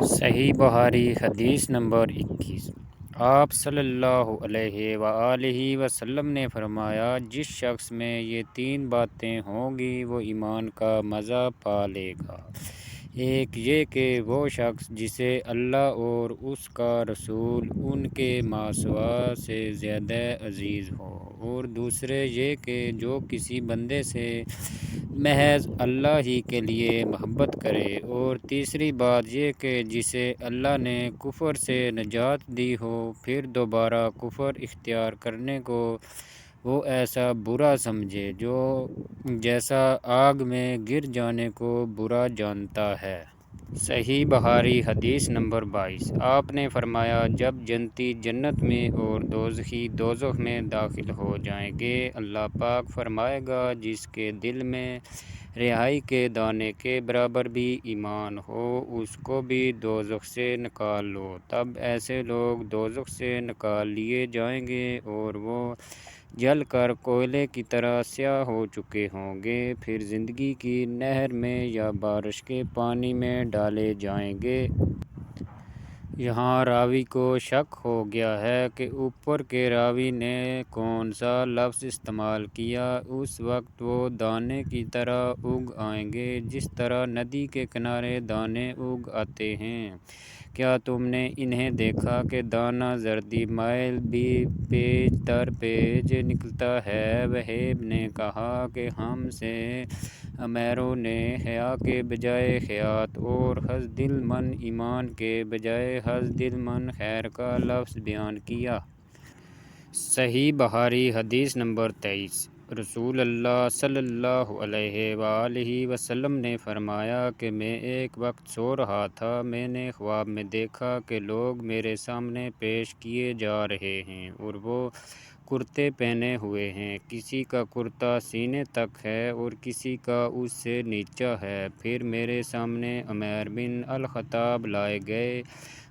صحیح بخاری حدیث نمبر 21۔ آپ صلی اللہ علیہ وآلہ وسلم نے فرمایا، جس شخص میں یہ تین باتیں ہوں گی وہ ایمان کا مزہ پا لے گا۔ ایک یہ کہ وہ شخص جسے اللہ اور اس کا رسول ان کے ماسوا سے زیادہ عزیز ہو، اور دوسرے یہ کہ جو کسی بندے سے محض اللہ ہی کے لیے محبت کرے، اور تیسری بات یہ کہ جسے اللہ نے کفر سے نجات دی ہو، پھر دوبارہ کفر اختیار کرنے کو وہ ایسا برا سمجھے جیسا آگ میں گر جانے کو برا جانتا ہے۔ صحیح بخاری حدیث نمبر 22۔ آپ نے فرمایا، جب جنتی جنت میں اور دوزخی دوزخ میں داخل ہو جائیں گے، اللہ پاک فرمائے گا جس کے دل میں رہائی کے دانے کے برابر بھی ایمان ہو، اس کو بھی دوزخ سے نکال لو۔ تب ایسے لوگ دوزخ سے نکال لیے جائیں گے اور وہ جل کر کوئلے کی طرح سیاہ ہو چکے ہوں گے، پھر زندگی کی نہر میں یا بارش کے پانی میں ڈالے جائیں گے۔ یہاں راوی کو شک ہو گیا ہے کہ اوپر کے راوی نے کون سا لفظ استعمال کیا۔ اس وقت وہ دانے کی طرح اگ آئیں گے، جس طرح ندی کے کنارے دانے اگ آتے ہیں۔ کیا تم نے انہیں دیکھا کہ دانہ زردی مائل بھی پیج در پیج نکلتا ہے؟ وہیب نے کہا کہ ہم سے عمیروں نے حیا کے بجائے حیات اور حسدل من ایمان کے بجائے حسدل من خیر کا لفظ بیان کیا۔ صحیح بخاری حدیث نمبر 23۔ رسول اللہ صلی اللہ علیہ وآلہ وسلم نے فرمایا کہ میں ایک وقت سو رہا تھا، میں نے خواب میں دیکھا کہ لوگ میرے سامنے پیش کیے جا رہے ہیں اور وہ کرتے پہنے ہوئے ہیں، کسی کا کرتا سینے تک ہے اور کسی کا اس سے نیچا ہے۔ پھر میرے سامنے عمیر بن الخطاب لائے گئے،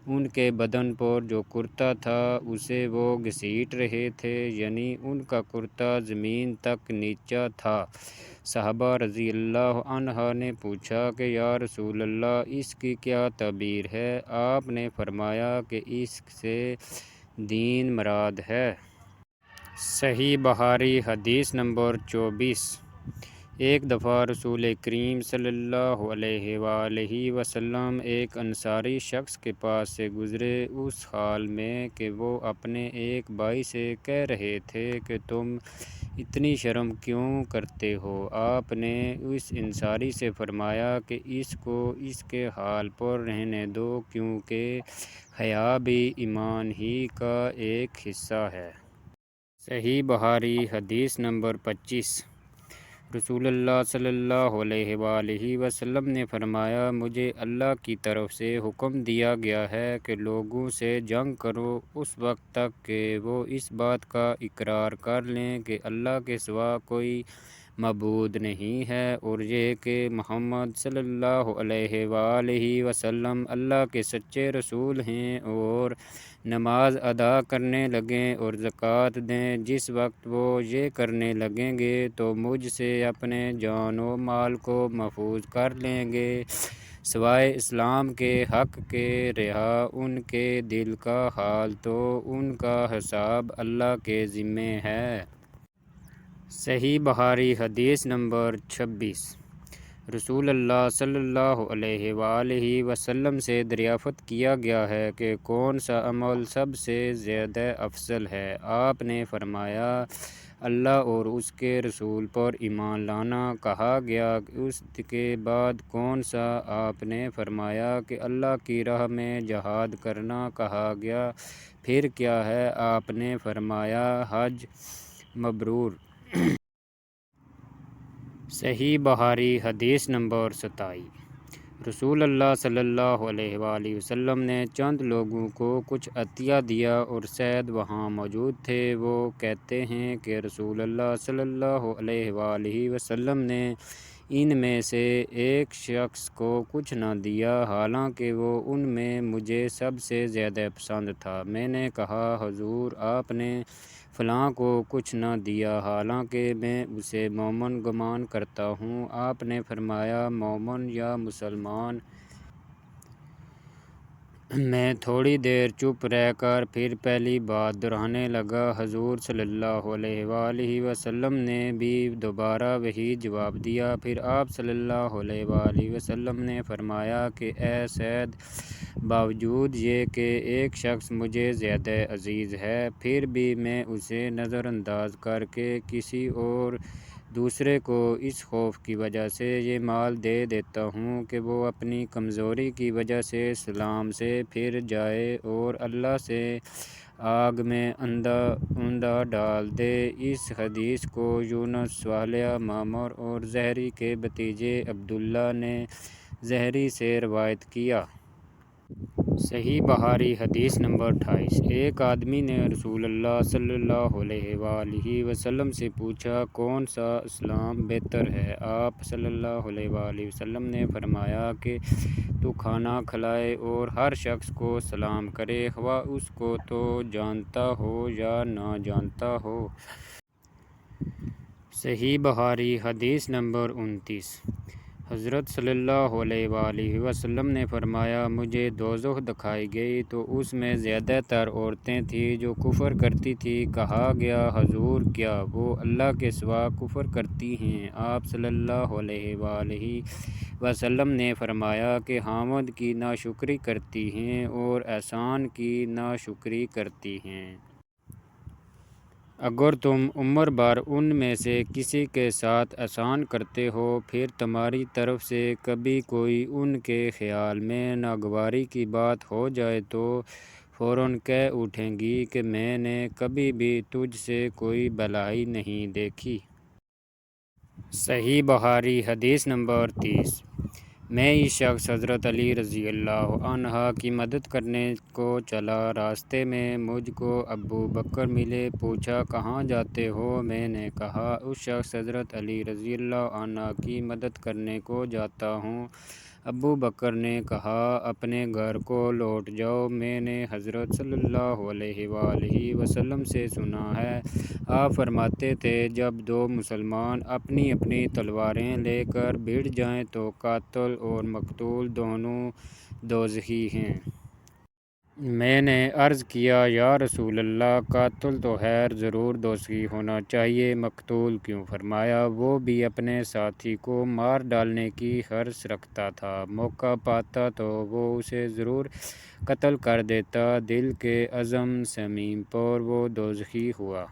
ان کے بدن پر جو کرتا تھا اسے وہ گھسیٹ رہے تھے، یعنی ان کا کرتا زمین تک نیچا تھا۔ صحابہ رضی اللہ عنہ نے پوچھا کہ یا رسول اللہ، اس کی کیا تعبیر ہے؟ آپ نے فرمایا کہ اس سے دین مراد ہے۔ صحیح بخاری حدیث نمبر 24۔ ایک دفعہ رسول کریم صلی اللہ علیہ وآلہ وسلم ایک انصاری شخص کے پاس سے گزرے، اس حال میں کہ وہ اپنے ایک بھائی سے کہہ رہے تھے کہ تم اتنی شرم کیوں کرتے ہو؟ آپ نے اس انصاری سے فرمایا کہ اس کو اس کے حال پر رہنے دو، کیونکہ حیا بھی ایمان ہی کا ایک حصہ ہے۔ صحیح بخاری حدیث نمبر 25۔ رسول اللہ صلی اللہ علیہ وآلہ وسلم نے فرمایا، مجھے اللہ کی طرف سے حکم دیا گیا ہے کہ لوگوں سے جنگ کرو اس وقت تک کہ وہ اس بات کا اقرار کر لیں کہ اللہ کے سوا کوئی معبود نہیں ہے، اور یہ کہ محمد صلی اللہ علیہ وآلہ وسلم اللہ کے سچے رسول ہیں، اور نماز ادا کرنے لگیں اور زکوٰۃ دیں۔ جس وقت وہ یہ کرنے لگیں گے تو مجھ سے اپنے جان و مال کو محفوظ کر لیں گے، سوائے اسلام کے حق کے رہا ان کے دل کا حال تو ان کا حساب اللہ کے ذمے ہے۔ صحیح بخاری حدیث نمبر 26۔ رسول اللہ صلی اللہ علیہ وآلہ وسلم سے دریافت کیا گیا ہے کہ کون سا عمل سب سے زیادہ افضل ہے؟ آپ نے فرمایا، اللہ اور اس کے رسول پر ایمان لانا۔ کہا گیا، اس کے بعد کون سا؟ آپ نے فرمایا کہ اللہ کی راہ میں جہاد کرنا۔ کہا گیا، پھر کیا ہے؟ آپ نے فرمایا، حج مبرور۔ صحیح بخاری حدیث نمبر 27۔ رسول اللہ صلی اللہ علیہ وآلہ وسلم نے چند لوگوں کو کچھ عطیہ دیا اور سید وہاں موجود تھے۔ وہ کہتے ہیں کہ رسول اللہ صلی اللہ علیہ وآلہ وسلم نے ان میں سے ایک شخص کو کچھ نہ دیا، حالانکہ وہ ان میں مجھے سب سے زیادہ پسند تھا۔ میں نے کہا، حضور، آپ نے فلاں کو کچھ نہ دیا، حالانکہ میں اسے مومن گمان کرتا ہوں۔ آپ نے فرمایا، مومن یا مسلمان؟ میں تھوڑی دیر چپ رہ کر پھر پہلی بات دہرانے لگا۔ حضور صلی اللہ علیہ وآلہ وسلم نے بھی دوبارہ وہی جواب دیا۔ پھر آپ صلی اللہ علیہ وآلہ وسلم نے فرمایا کہ اے سعد، باوجود یہ کہ ایک شخص مجھے زیادہ عزیز ہے، پھر بھی میں اسے نظر انداز کر کے کسی اور دوسرے کو اس خوف کی وجہ سے یہ مال دے دیتا ہوں کہ وہ اپنی کمزوری کی وجہ سے اسلام سے پھر جائے اور اللہ سے آگ میں اندھا ڈال دے۔ اس حدیث کو یونس، صالح، معمر اور زہری کے بھتیجے عبداللہ نے زہری سے روایت کیا۔ صحیح بخاری حدیث نمبر 28۔ ایک آدمی نے رسول اللہ صلی اللہ علیہ وآلہ وسلم سے پوچھا، کون سا اسلام بہتر ہے؟ آپ صلی اللہ علیہ وآلہ وسلم نے فرمایا کہ تو کھانا کھلائے اور ہر شخص کو سلام کرے، خواہ اس کو تو جانتا ہو یا نہ جانتا ہو۔ صحیح بخاری حدیث نمبر 29۔ حضرت صلی اللہ علیہ وآلہ وسلم نے فرمایا، مجھے دوزخ دکھائی گئی تو اس میں زیادہ تر عورتیں تھیں جو کفر کرتی تھیں۔ کہا گیا، حضور، کیا وہ اللہ کے سوا کفر کرتی ہیں؟ آپ صلی اللہ علیہ وآلہ وسلم نے فرمایا کہ خامد کی ناشکری کرتی ہیں اور احسان کی ناشکری کرتی ہیں۔ اگر تم عمر بھر ان میں سے کسی کے ساتھ احسان کرتے ہو، پھر تمہاری طرف سے کبھی کوئی ان کے خیال میں ناگواری کی بات ہو جائے تو فوراً کہہ اٹھیں گی کہ میں نے کبھی بھی تجھ سے کوئی بھلائی نہیں دیکھی۔ صحیح بخاری حدیث نمبر 30۔ میں ایک شخص حضرت علی رضی اللہ عنہ کی مدد کرنے کو چلا۔ راستے میں مجھ کو ابو بکر ملے۔ پوچھا، کہاں جاتے ہو؟ میں نے کہا، اس شخص حضرت علی رضی اللہ عنہ کی مدد کرنے کو جاتا ہوں۔ ابو بکر نے کہا، اپنے گھر کو لوٹ جاؤ۔ میں نے حضرت صلی اللہ علیہ وآلہ وسلم سے سنا ہے، آپ فرماتے تھے، جب دو مسلمان اپنی اپنی تلواریں لے کر بھڑ جائیں تو قاتل اور مقتول دونوں دوزخی ہیں۔ میں نے عرض کیا، یا رسول اللہ، قاتل تو خیر ضرور دوزخی ہونا چاہیے، مقتول کیوں؟ فرمایا، وہ بھی اپنے ساتھی کو مار ڈالنے کی حرص رکھتا تھا، موقع پاتا تو وہ اسے ضرور قتل کر دیتا۔ دل کے عزم صمیم پر وہ دوزخی ہوا۔